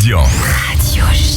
Vision. Radio J.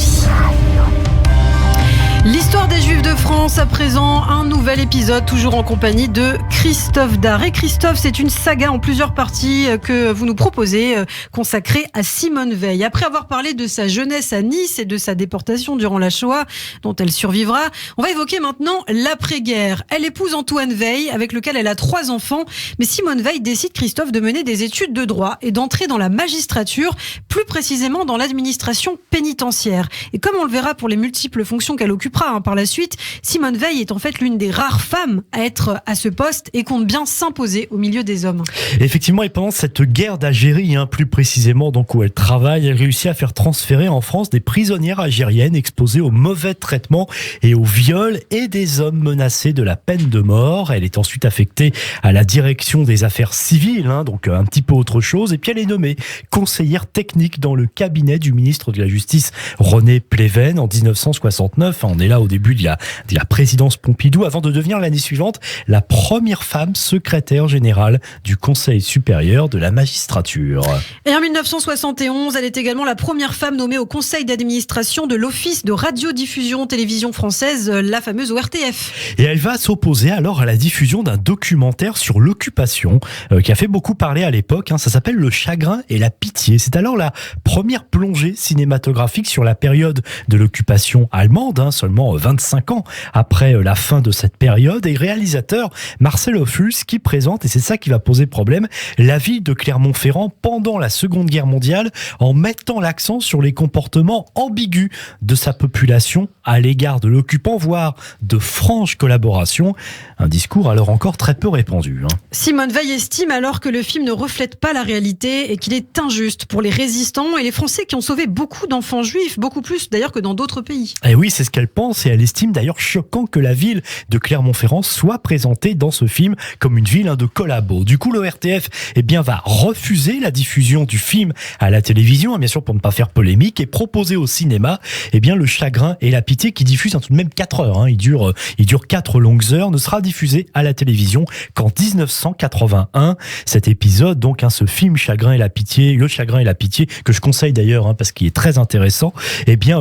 L'histoire des Juifs de France, à présent, un nouvel épisode, toujours en compagnie de Christophe Dard. Et Christophe, c'est une saga en plusieurs parties que vous nous proposez, consacrée à Simone Veil. Après avoir parlé de sa jeunesse à Nice et de sa déportation durant la Shoah, dont elle survivra, on va évoquer maintenant l'après-guerre. Elle épouse Antoine Veil, avec lequel elle a 3 enfants. Mais Simone Veil décide, Christophe, de mener des études de droit et d'entrer dans la magistrature, plus précisément dans l'administration pénitentiaire. Et comme on le verra pour les multiples fonctions qu'elle occupera par la suite, Simone Veil est en fait l'une des rares femmes à être à ce poste et compte bien s'imposer au milieu des hommes. Effectivement, et pendant cette guerre d'Algérie, plus précisément donc où elle travaille, elle réussit à faire transférer en France des prisonnières algériennes exposées aux mauvais traitements et aux viols et des hommes menacés de la peine de mort. Elle est ensuite affectée à la direction des affaires civiles, donc un petit peu autre chose. Et puis elle est nommée conseillère technique dans le cabinet du ministre de la Justice René Pleven en 1969. On est là au début de la présidence Pompidou, avant de devenir l'année suivante la première femme secrétaire générale du Conseil supérieur de la magistrature. Et en 1971, elle est également la première femme nommée au conseil d'administration de l'Office de radiodiffusion télévision française, la fameuse ORTF. Et elle va s'opposer alors à la diffusion d'un documentaire sur l'occupation qui a fait beaucoup parler à l'époque. Ça s'appelle Le chagrin et la pitié. C'est alors la première plongée cinématographique sur la période de l'occupation allemande, seulement 25 ans après la fin de cette période, et réalisateur Marcel Ophuls qui présente, et c'est ça qui va poser problème, la vie de Clermont-Ferrand pendant la Seconde Guerre mondiale, en mettant l'accent sur les comportements ambigus de sa population à l'égard de l'occupant, voire de franche collaboration. Un discours alors encore très peu répandu. Simone Veil estime alors que le film ne reflète pas la réalité et qu'il est injuste pour les résistants et les Français qui ont sauvé beaucoup d'enfants juifs, beaucoup plus d'ailleurs que dans d'autres pays. Et oui, c'est ce qu'elle pense, et elle estime d'ailleurs choquant que la ville de Clermont-Ferrand soit présentée dans ce film comme une ville de collabos. Du coup, l'ORTF va refuser la diffusion du film à la télévision, bien sûr pour ne pas faire polémique, et proposer au cinéma Le chagrin et la pitié, qui diffuse tout de même 4 heures. Il dure 4 longues heures, ne sera diffusé à la télévision qu'en 1981. Cet épisode, donc, ce film Chagrin et la pitié, Le chagrin et la pitié, que je conseille d'ailleurs parce qu'il est très intéressant,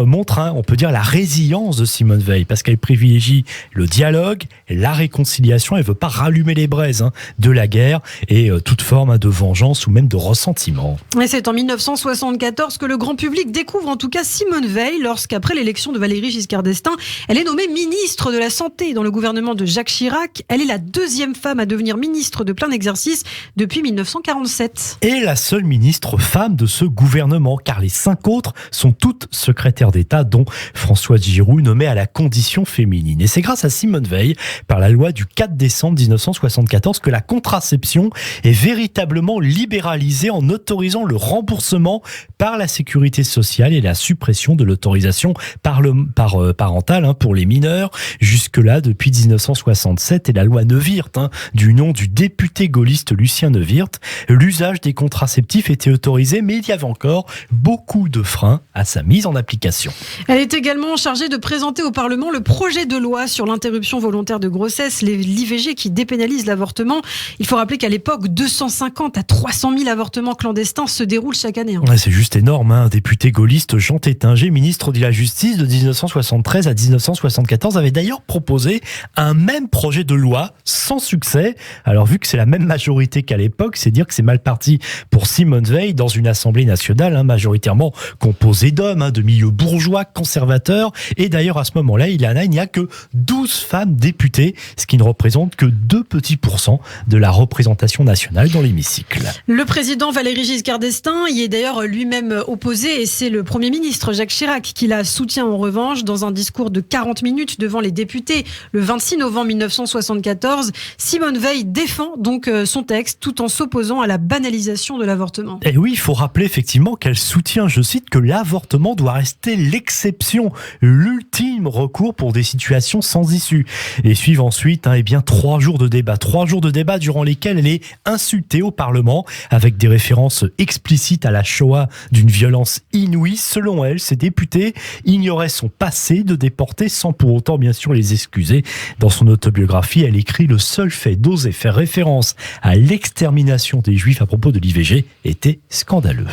montre, on peut dire, la résilience de Simone Veil, parce qu'elle privilégie le dialogue, la réconciliation. Elle veut pas rallumer les braises de la guerre et toute forme de vengeance ou même de ressentiment. Et c'est en 1974 que le grand public découvre en tout cas Simone Veil, lorsqu'après l'élection de Valéry Giscard d'Estaing, elle est nommée ministre de la Santé dans le gouvernement de Jacques Chirac. Elle est la 2e femme à devenir ministre de plein exercice depuis 1947. Et la seule ministre femme de ce gouvernement, car les 5 autres sont toutes secrétaires d'État, dont Françoise Giroud, nommée à la condition féminine. Et c'est grâce à Simone Veil, par la loi du 4 décembre 1974, que la contraception est véritablement libéralisée en autorisant le remboursement par la sécurité sociale et la suppression de l'autorisation parentale pour les mineurs. Jusque-là, depuis 1967 et la loi Neuwirth, du nom du député gaulliste Lucien Neuwirth, l'usage des contraceptifs était autorisé, mais il y avait encore beaucoup de freins à sa mise en application. Elle est également chargée de présenter au Parlement le projet de loi sur l'interruption volontaire de grossesse, l'IVG, qui dépénalise l'avortement. Il faut rappeler qu'à l'époque, 250 à 300 000 avortements clandestins se déroulent chaque année. C'est juste énorme. Un député gaulliste, Jean Tétinger, ministre de la Justice de 1973 à 1974, avait d'ailleurs proposé un même projet de loi sans succès. Alors, vu que c'est la même majorité qu'à l'époque, c'est dire que c'est mal parti pour Simone Veil dans une Assemblée nationale majoritairement composée d'hommes, de milieux bourgeois, conservateurs. Et d'ailleurs, à ce moment-là, il n'y a que 12 femmes députées, ce qui ne représente que 2 petits % de la représentation nationale dans l'hémicycle. Le président Valéry Giscard d'Estaing y est d'ailleurs lui-même opposé, et c'est le Premier ministre Jacques Chirac qui la soutient en revanche dans un discours de 40 minutes devant les députés. Le 26 novembre 1974, Simone Veil défend donc son texte tout en s'opposant à la banalisation de l'avortement. Et oui, il faut rappeler effectivement qu'elle soutient, je cite, que l'avortement doit rester l'exception, l'ultime recours pour des situations sans issue. Et suivent ensuite 3 jours de débat. 3 jours de débat durant lesquels elle est insultée au Parlement avec des références explicites à la Shoah d'une violence inouïe. Selon elle, ces députés ignoraient son passé de déportés sans pour autant bien sûr les excuser. Dans son autobiographie, elle écrit: le seul fait d'oser faire référence à l'extermination des Juifs à propos de l'IVG était scandaleux.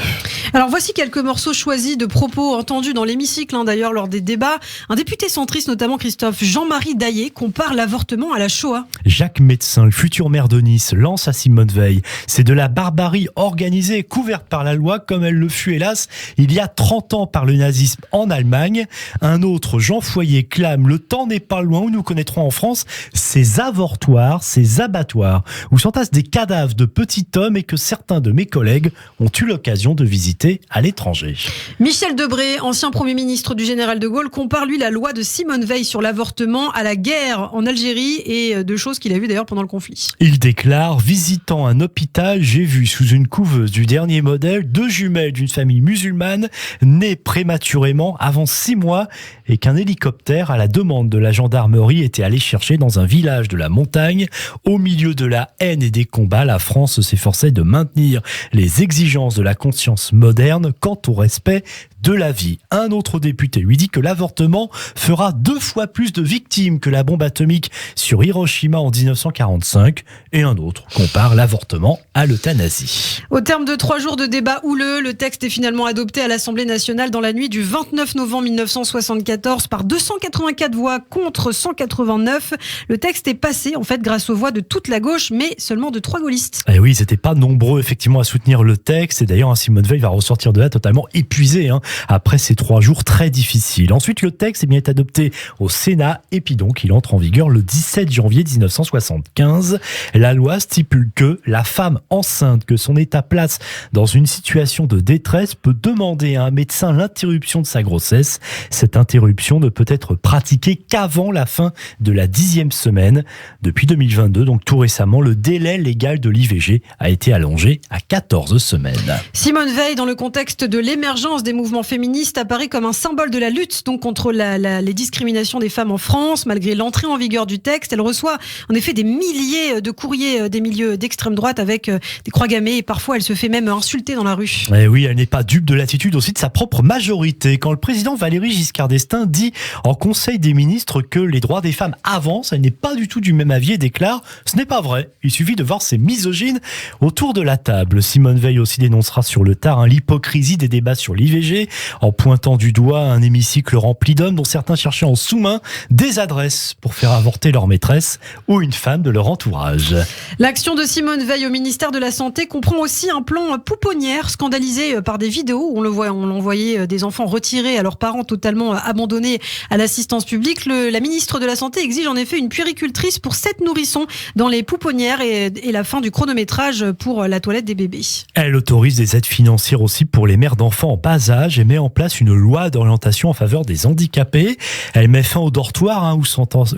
Alors voici quelques morceaux choisis de propos entendus dans l'hémicycle, d'ailleurs lors des débats. Un député centriste, notamment Christophe, Jean-Marie Daillé, compare l'avortement à la Shoah. Jacques Médecin, le futur maire de Nice, lance à Simone Veil: c'est de la barbarie organisée, couverte par la loi, comme elle le fut hélas il y a 30 ans par le nazisme en Allemagne. Un autre, Jean Foyer, clame: le temps n'est pas loin où nous connaîtrons en France ces avortoirs, ces abattoirs, où s'entassent des cadavres de petits hommes et que certains de mes collègues ont eu l'occasion de visiter à l'étranger. Michel Debré, ancien Premier ministre du général de Gaulle, compare lui la loi de Simone Veil sur l'avortement à la guerre en Algérie et de choses qu'il a vues d'ailleurs pendant le conflit. Il déclare: visitant un hôpital, j'ai vu sous une couveuse du dernier modèle 2 jumelles d'une famille musulmane nées prématurément avant 6 mois et qu'un hélicoptère à la demande de la gendarmerie était allé chercher dans un village de la montagne. Au milieu de la haine et des combats, la France s'efforçait de maintenir les exigences de la conscience moderne quant au respect de la vie. Un autre député lui dit que l'avortement fera 2 fois plus de victimes que la bombe atomique sur Hiroshima en 1945, et un autre compare l'avortement à l'euthanasie. Au terme de 3 jours de débat houleux, le texte est finalement adopté à l'Assemblée nationale dans la nuit du 29 novembre 1974 par 284 voix contre 189. Le texte est passé en fait grâce aux voix de toute la gauche, mais seulement de 3 gaullistes. Et oui, ils n'étaient pas nombreux effectivement à soutenir le texte, et d'ailleurs Simone Veil va ressortir de là totalement épuisée après ces 3 jours très difficiles. Ensuite, le texte est adopté au Sénat et puis donc il entre en vigueur le 17 janvier 1975. La loi stipule que la femme enceinte que son état place dans une situation de détresse peut demander à un médecin l'interruption de sa grossesse. Cette interruption ne peut être pratiquée qu'avant la fin de la 10e semaine. Depuis 2022, donc tout récemment, le délai légal de l'IVG a été allongé à 14 semaines. Simone Veil, dans le contexte de l'émergence des mouvements féministes, apparaît comme un symbole de la lutte donc contre les discriminations des femmes en France. Malgré l'entrée en vigueur du texte, elle reçoit en effet des milliers de courriers des milieux d'extrême droite avec des croix gammées, et parfois elle se fait même insulter dans la rue. Et oui, elle n'est pas dupe de l'attitude aussi de sa propre majorité. Quand le président Valéry Giscard d'Estaing dit en Conseil des ministres que les droits des femmes avancent, elle n'est pas du tout du même avis et déclare: ce n'est pas vrai, il suffit de voir ces misogynes autour de la table. Simone Veil aussi dénoncera sur le tard l'hypocrisie des débats sur l'IVG, en pointant du doigt un hémicycle rempli d'hommes dont certains cherchaient en sous-main des adresses pour faire avorter leur maîtresse ou une femme de leur entourage. L'action de Simone Veil au ministère de la Santé comprend aussi un plan pouponnière scandalisé par des vidéos où on l'envoyait des enfants retirés à leurs parents, totalement abandonnés à l'assistance publique. La ministre de la Santé exige en effet une puéricultrice pour 7 nourrissons dans les pouponnières et la fin du chronométrage pour la toilette des bébés. Elle autorise des aides financières aussi pour les mères d'enfants en bas âge et met en place une loi d'orientation en faveur des handicapés. Elle met fin au dortoir où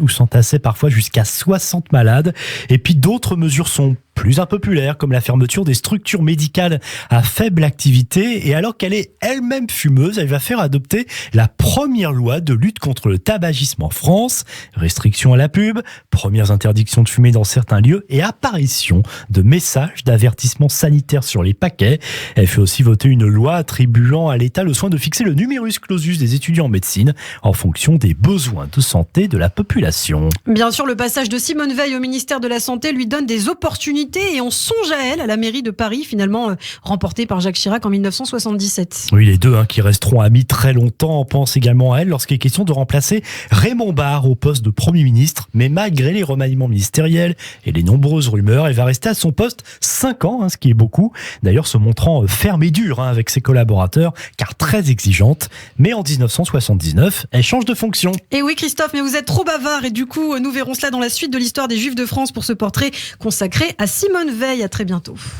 s'entassaient parfois jusqu'à 60 malades. Et puis d'autres mesures sont plus impopulaires, comme la fermeture des structures médicales à faible activité. Et alors qu'elle est elle-même fumeuse, elle va faire adopter la première loi de lutte contre le tabagisme en France. Restrictions à la pub, premières interdictions de fumer dans certains lieux et apparition de messages d'avertissement sanitaire sur les paquets. Elle fait aussi voter une loi attribuant à l'État le soin de fixer le numerus clausus des étudiants en médecine en fonction des besoins de santé de la population. Bien sûr, le passage de Simone Veil au ministère de la Santé lui donne des opportunités et on songe à elle à la mairie de Paris, finalement remportée par Jacques Chirac en 1977. Oui, les deux qui resteront amis très longtemps pensent également à elle lorsqu'il est question de remplacer Raymond Barre au poste de Premier ministre. Mais malgré les remaniements ministériels et les nombreuses rumeurs, elle va rester à son poste 5 ans, ce qui est beaucoup. D'ailleurs, se montrant ferme et dure avec ses collaborateurs, car très exigeante. Mais en 1979, elle change de fonction. Et oui, Christophe, mais vous êtes trop bavard et du coup, nous verrons cela dans la suite de l'histoire des Juifs de France pour ce portrait consacré à Simone Veil. À très bientôt.